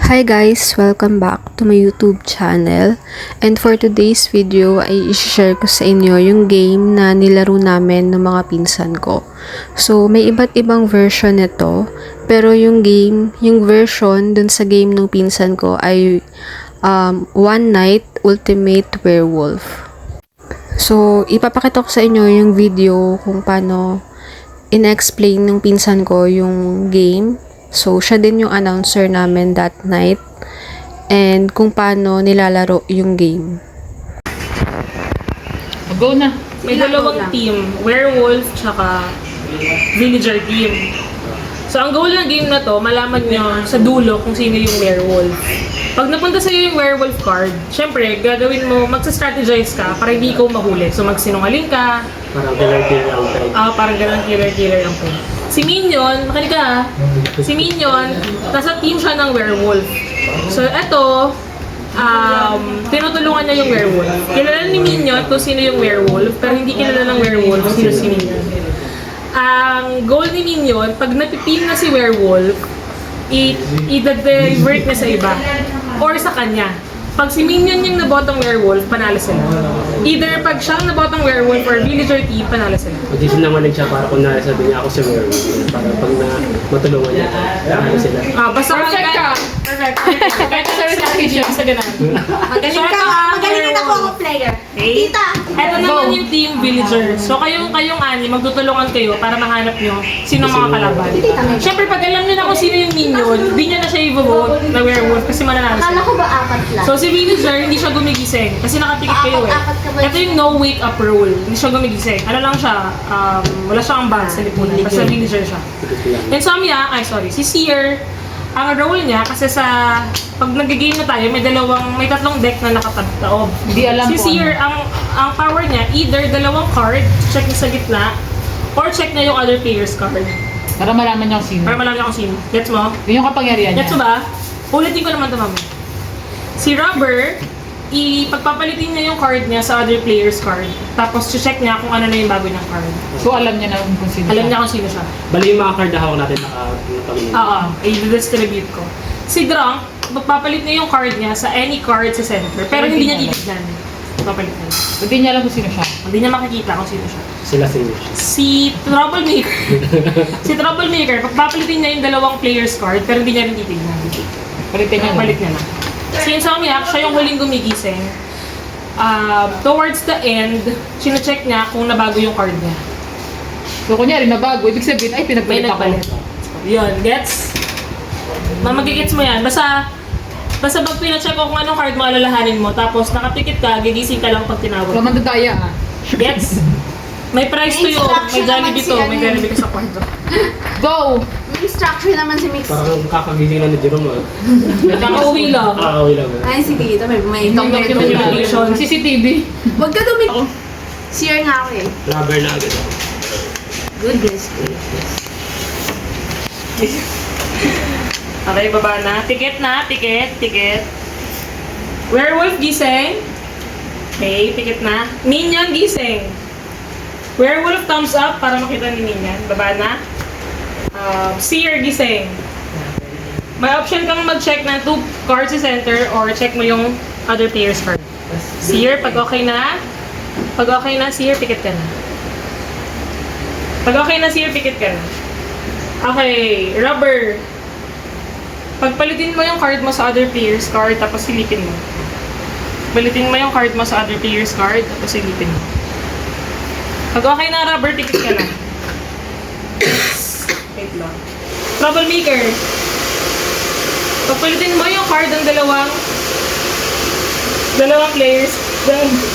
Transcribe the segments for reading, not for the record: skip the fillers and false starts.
Hi guys! Welcome back to my YouTube channel. And for today's video ay i-share ko sa inyo yung game na nilaro namin ng mga pinsan ko. So may iba't ibang version nito, pero yung version dun sa game ng pinsan ko ay One Night Ultimate Werewolf. So ipapakita ko sa inyo yung video kung paano in-explain ng pinsan ko yung game. So, siya din yung announcer namin that night. And kung paano nilalaro yung game. Go na. May dalawang team. Werewolf tsaka villager team. So, ang goal ng game na to, malaman nyo sa dulo kung sino yung werewolf. Pag napunta sa'yo yung werewolf card, syempre, gagawin mo, magsa-strategize ka para hindi ikaw mahuli. So, magsinungaling ka. Parang killer-killer ang type. Parang ganang killer-killer ang type. Si Minion, makinig ka. Si Minion, nasa team siya ng werewolf. So, eto, tinutulungan niya yung werewolf. Kilala ni Minion kung sino yung werewolf, pero hindi kilala ng werewolf kung sino si Minion. Ang goal ni Minion, pag napipin na si werewolf, i-divert niya sa iba or sa kanya. Pag si Minion yung nabotong werewolf, panalo sila. Either pag siyang nabotong werewolf or villager team, panalo sila. Audition naman din siya para kung nasabi niya ako si werewolf. Para pag matulungan niya, panalo sila. Basta perfect ka! Perfect. Kahit sa strategy, sa ganun. Magaling ka! Magaling na ako ang player. Okay? Tita! Ito naman yung team villager. So kayong ani, magtutulungan kayo para mahanap nyo sino mga kalaban. Siyempre pag alam nyo na kung sino yung minion, hindi nyo na siya i-vote na werewolf kasi mananalo Akala sila. ko ba apat lang? So si villager, hindi siya gumigising kasi nakatikit kayo eh. Apat ka ba? Ito yung no wake up rule. Hindi siya gumigising. Ano lang siya, wala siyang ban sa lipunan. Basta villager siya. And Samya, si Seer, ang role niya kasi pag nag-game na tayo, may tatlong deck na nakataob. Hindi alam Si ko Seer, ang power niya, either dalawang card, check niya sa gitna, or check niya yung other player's card. Para malaman niya kung sino. Para malaman niya kung sino. Gets mo? Yun yung kapangyarihan niya. Gets mo ba? Ulitin ko naman ito, mama. Si Rubber, pagpapalitin niya yung card niya sa other player's card. Tapos, check niya kung ano na yung bago niyang card. So alam niya na kung sino. Alam niya kung sino siya. Bali yung mga card na hawak natin nakapamilya. Oo, i-distribute ko. Si Drunk, magpapalit niya yung card niya sa any card sa center. Pero hindi niya titignan. Papalit niya. Hindi niya alam kung sino siya. Hindi niya makikita kung sino siya. Sila senior. Si Troublemaker, pagpapalitin niya yung dalawang player's card, pero hindi niya rin titignan. Palitin niya. Palit niya na. Si Insomniac, siya yung huling gumigising. Towards the end, sino-check niya kung nabago yung card niya. So kunyari nabago, ibig sabihin, ay May pinagpalit ako. nagpalit. Yun, gets? Magigets mo yan. Basta pag pina-check ko kung anong card mo, alalahanin mo. Tapos nakapikit ka, gigising ka lang pag tinawag. Wala man dadaya ah. Gets? May price to yun. May Jollibee to. May Jollibee ka sa kwarto. Go! May instruction naman si Mix. Parang kakagising na ni Jerome ah. Nakauwi lang. Nakakawin lang. Ay, si Tita. May Documentation. CCTV. Huwag ka dumi. Share nga ako eh. Rubber na agad ako. Goodness. Okay, baba na. Ticket na. Ticket. Werewolf gising. Okay, ticket na. Minion gising. Werewolf thumbs up para makita ni Minion. Baba na. Seer gising. May option kang mag-check ng 2 cards sa center or check mo yung other player's card. Seer, pag okay na, Seer, ticket ka na. Pag okay na, Seer, ticket ka na. Okay, Rubber. Pagpalitin mo yung card mo sa other player's card, tapos silipin mo. Palitin mo yung card mo sa other player's card, tapos silipin mo. Pag okay na, Rubber, ticket ka na. Wait lang. Troublemaker. Pagpalitin mo yung card ng dalawang players.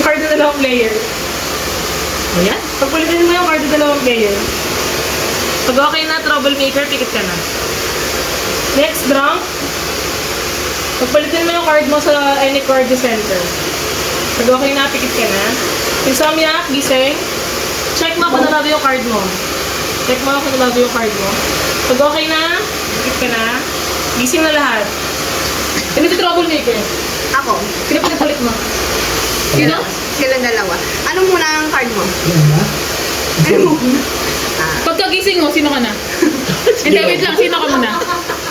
Card ng dalawang player. Ayan. Pagpalitin mo yung card ng dalawang player. Pag okay na, Troublemaker, ticket ka na. Next, Drunk. Pagpalitin mo yung card mo sa any card sa center. Pag okay na, ticket ka na. Insomniac, gising. Check mo kung narado yung card mo. Check mo kung narado yung card mo. Pag okay na, ikip ka na. Gising na lahat. Sino si troublemaker? Ako. Sino pinapalit mo? Sino? Silang dalawa. Ano muna ang card mo? Ano muna? Pagkagising mo, sino ka na? Hindi, wait lang. Sino ka muna?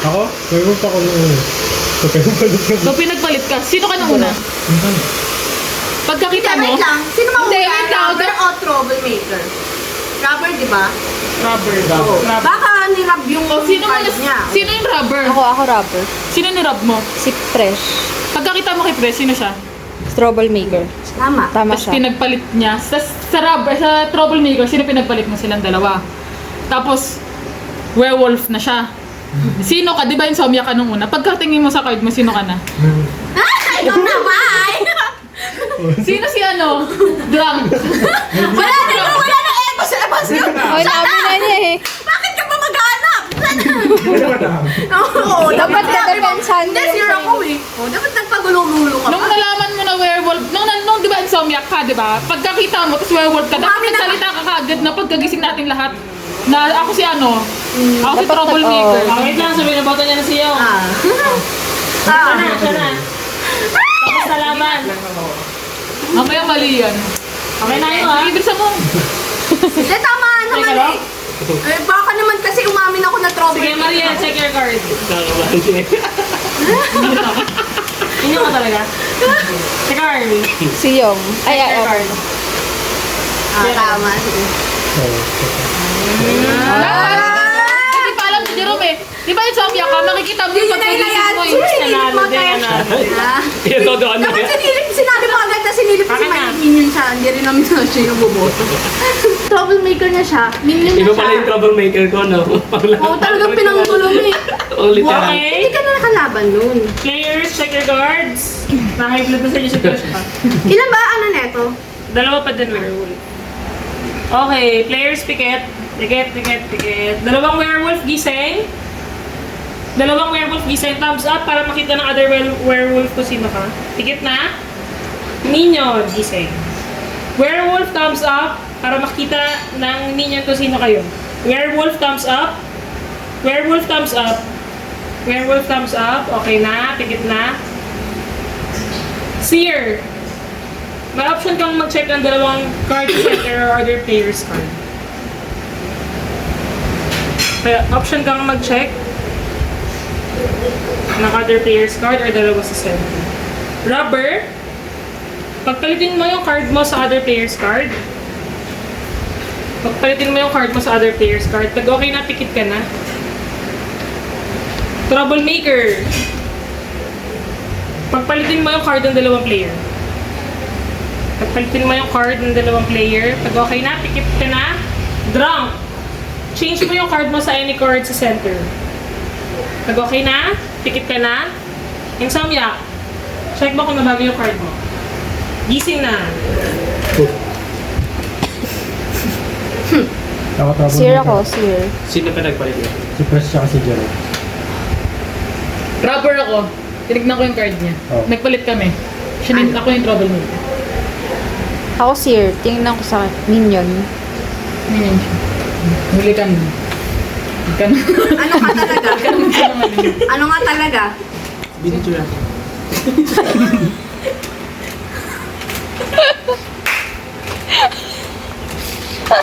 Ako? Werewolf ako noon. So, pinagpalit ka. Sino ka na una? Pagkakita mo? Wait lang. Sino Hindi, mauna? wait lang. Rubber o troublemaker? Rubber, di ba? Rubber. Baka nirab yung O, sino card muna? niya. Sino yung rubber? Ako rubber. Sino ni rub mo? Si Fresh. Pagkakita mo kay Pres, sino siya? Troublemaker. Tama. Tama Tapos siya. pinagpalit niya. Sa troublemaker, sino pinagpalit mo silang dalawa? Tapos, werewolf na siya. Sino ka? Di ba insomnia ka nung una? Pagkatingin mo sa card mo, sino ka na? Ikaw na, bye! Sino si ano? Drunk. Wala na echo sa labas yun! Oy, namin na niya eh. Bakit ka ba maghanap? Oo, Dapat kadapensahan mo Hindi, yung zero ako eh. Oh, dapat nagpagulong-gulong ka Nung pa. nalaman mo na werewolf, nung di ba insomniac ka, di ba? Pagkakita mo, tapos werewolf ka, dapat Umami na. nagsalita ka kagad na pagkagising natin lahat. Na ako si ano? Ako si Dapat troublemaker. Oh, wait lang, sabihin na boto niya na siya. Ah. Siya na. Tapos na laban. Mamaya mali yan. Okay na yun, ha? Ibig mo. Hindi, tama naman Teka lang. eh. Baka naman kasi umamin ako na trouble. Sige, Maria, check your card. Inyo ka talaga. Si Carl. Si Yong. Check your card. Tama. Sige. Hindi pa alam si Jerome eh. Di ba insomnia ka? Makikita mo yung Yun na pagkagising mo eh. Nanalo din, nanalo. Yan, todo ano Dapat yan. sinabi mo agad na sinilip ko si Baka na. Mike Minion siya. Hindi rin namin na siya yung buboto. Troublemaker na siya. Minion na Iba siya. pala yung troublemaker ko, no? Oo, talagang pinangtulong eh. Ulit na. Okay. Hindi ka na nakalaban nun. Players, check your cards. Na-high blood na sa inyo si Crush pa. Ilan ba ano neto? Dalawa pa din werewolf. Okay, players, pikit. Pikit. Dalawang werewolf, gising. Dalawang werewolf, gising. Thumbs up para makita ng other werewolf kung sino ka. Pikit na. Minion, gising. Werewolf, thumbs up para makita ng minion kung sino kayo. Werewolf, thumbs up. Werewolf, thumbs up. Werewolf, thumbs up. Okay na, pikit na. Seer. May option kang mag-check ng dalawang card center or other player's card. Kaya option kang mag-check ng other player's card or dalawa sa center. Rubber. Pagpalitin mo yung card mo sa other player's card. Pagpalitin mo yung card mo sa other player's card. Pag okay na, pikit ka na. Troublemaker. Pagpalitin mo yung card ng dalawang player. Pagpalitin mo yung card ng dalawang player. Pag okay na, pikit ka na. Drunk. Change mo yung card mo sa any card sa center. Pag okay na, pikit ka na. Insomniac. Check mo kung nabago yung card mo. Gising na. Seer ako, seer. Sino pa nagpalit niya? Si Press siya kasi Jerome. Rubber ako. Tinignan ko yung card niya. Oh. Nagpalit kami. Ako yung troublemaker. Ako seer. Tingnan ko sa Minion. Ganyan siya. Huli ka na. Huli ka na. Ano ka talaga? Ano nga talaga? Binito yan.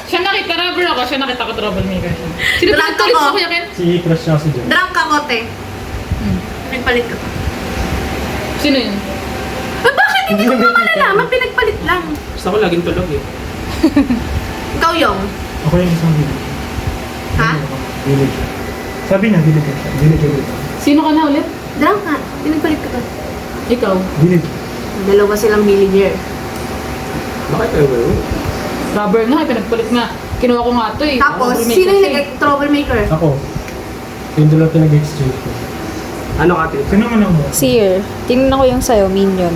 Siya nakita rubber ako, siya nakita ko troublemaker siya. Sino Drunk pinagpalit ako. mo kuya Ken? Si Press siya kasi Jerome. Drunk ako, te. Pinagpalit ka pa. Sino yun? Bakit hindi ko pa malalaman? Pinagpalit lang. Gusto ko laging tulog eh. Ikaw yung. Ako yung isang village. Ha? Village. Sabi niya, village siya. Village ulit. Sino ka na ulit? Drunk ka. Pinagpalit ka pa. Ikaw. Village. Dalawa silang villager. Bakit kayo ba? Rubber nga, pinagpalit nga. Kinuha ko nga ito eh. Tapos, Troublemaker sino yung siya eh. nag-troublemaker? Ako. Yung dalawa tayo nag-exchange ko. Ano ka, Tito? Sino man ako? Seer. Tingnan ko yung sa'yo, Minion.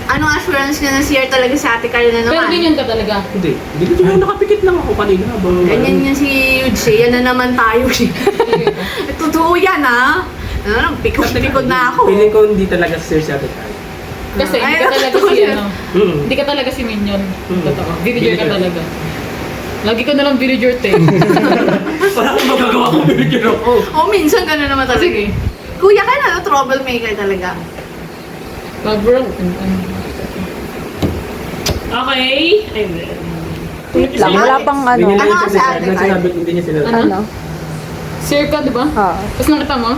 Anong assurance ka na siya talaga sa ate Carla na Pero naman? ganyan ka talaga. Hindi. Hindi ko dyan nakapikit lang ako kanina. Ganyan yan si Yuji. Yan na naman tayo. Totoo yan, ha? Ano, pikod na ako. Piling ko hindi talaga sir si Ate Kai. Kasi hindi ka talaga si ano. Hindi ka talaga si Minion. Totoo. Villager ka talaga. Lagi ka nalang villager te. Wala akong magagawa kung binigyan ako. Oh, minsan gano'n naman talaga. Sige. Kuya ka na, troublemaker talaga. Bro. Okay. Ay, hindi. Lang, wala pang ano. Binili Ano niya kasi si ate, Card. Sinabi, hindi niya sinabi. Ano? Sir ka, di ba? Tapos nakita mo?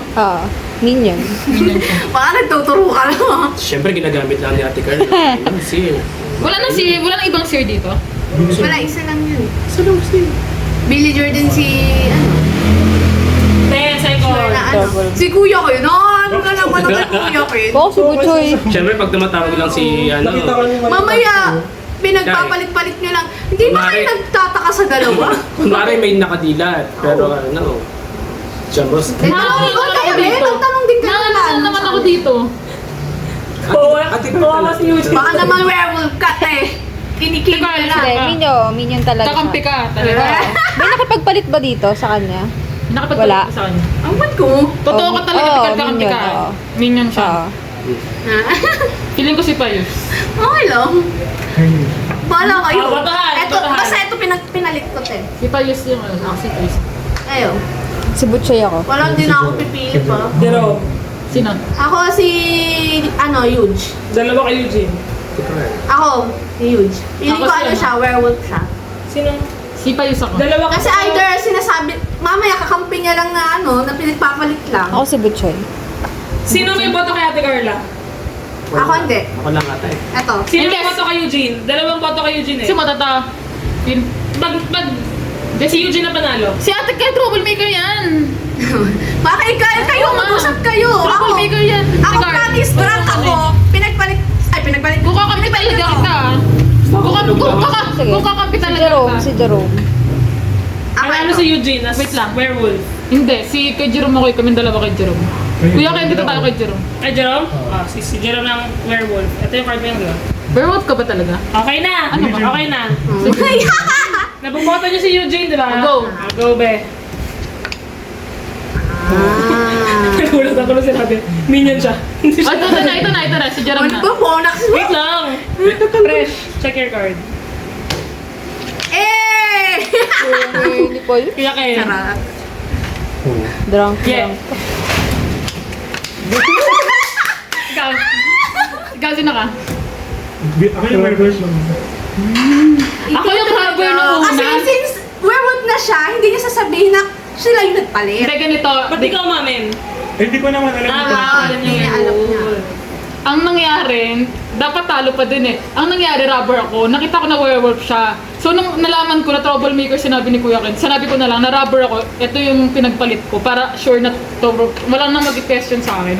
Minion. Minion ka. Baka nagtuturo ka lang. Siyempre, ginagamit lang ni Ate Carl. Kasi, Wala nang ibang sir dito. Wala, isa lang yun. sa lang kasi. Billy Jordan si, ano, 10 seconds. na ano. Si Kuya ko yun. Ano ka naman naman Kuya ko yun? Si Butchoy. Siyempre, pag tumatawag lang si, ano, Mamaya, pinagpapalit-palit nyo lang. Hindi ba kayo Kunwari- nagtataka sa dalawa? kunwari may nakadilat. Pero ano, Jambos. Nagtanong kayo eh. Nagtanong din kayo na Nakakasal naman ako dito. Oo, Ate kawawa si Eugene. Baka naman werewolf ka eh. Kinikilig ka na. Hindi, Minion talaga. Kakampi ka talaga. May nakipagpalit ba dito sa kanya? Nakapagpalit Wala. ka sa kanya. Ang ba't ko? Totoo ka talaga, Oo, kakampi Minion, ka. oo. Minion siya. Feeling ko si Payos. Okay lang. Bahala kayo. Batahan, Eto, batahan. basta ito pinalit ko te. Si Payos yung ano, si Payos. Ayaw. Si Butchoy ako. Walang din ako pipili pa. Zero. Sino? Ako si, ano, Huge. Dalawa kay Eugene. Ako, si Huge. Feeling Ako ko si ano ano? siya, werewolf siya. Sino? Si Payos ako. Dalawa Kasi either sinasabi, mamaya kakampi niya lang na ano, na pinagpapalit lang. Ako si Butchoy. Sino may boto kay Ate Carla? Ako hindi. Ako lang ata eh. Eto. Sino may Yes. boto kay Eugene? Dalawang boto kay Eugene eh. Si Matata. Si Eugene na panalo. Si ate kayo, troublemaker yan. Bakit kayo, Oo nga. mag-usap kayo. Ako, Troublemaker yan. ako Regard. practice drunk ako. Pinagpalit. Kung kakampi talaga kita. Sige. Kung kakampi Si talaga Jerome. kita. Si Jerome. Ako, Ano ito. si Eugene as Wait lang. werewolf? Hindi, si kay Jerome ako, kami dalawa kay Jerome. Kuya, kaya dito tayo kay Jerome. Ay, Jerome? Si Jerome ng werewolf. Ito yung card mo yung diba? Werewolf ka ba talaga? Okay na! Ano ba? Okay na. Ay, Nabuboto niyo si Eugene, di ba? Go. Go, be. Nagulat ako na sinabi. Minion siya. Hindi Ah, siya. ito na, si Jerome ano na. ba, Monax mo? Wait lang. Fresh. Check your card. Eh! Hindi po yun. Kaya kayo. Sarap. Drunk. Yeah. Ikaw. Ikaw, sino ka? Ako yung werewolf lang. Ako yung harbor nung Kasi una. since werewolf na siya, hindi niya sasabihin na sila yung nagpalit. Hindi, ganito. Ba't ikaw, mamen? Eh, hindi ko naman alam ito. Alam niya Hindi niya yun. alam niya. Ang nangyari, dapat talo pa din eh. Ang nangyari, rubber ako. Nakita ko na werewolf siya. So, nung nalaman ko na troublemaker, sinabi ni Kuya Ken, sinabi ko na lang na rubber ako, ito yung pinagpalit ko para sure na to, walang nang mag-question sa akin.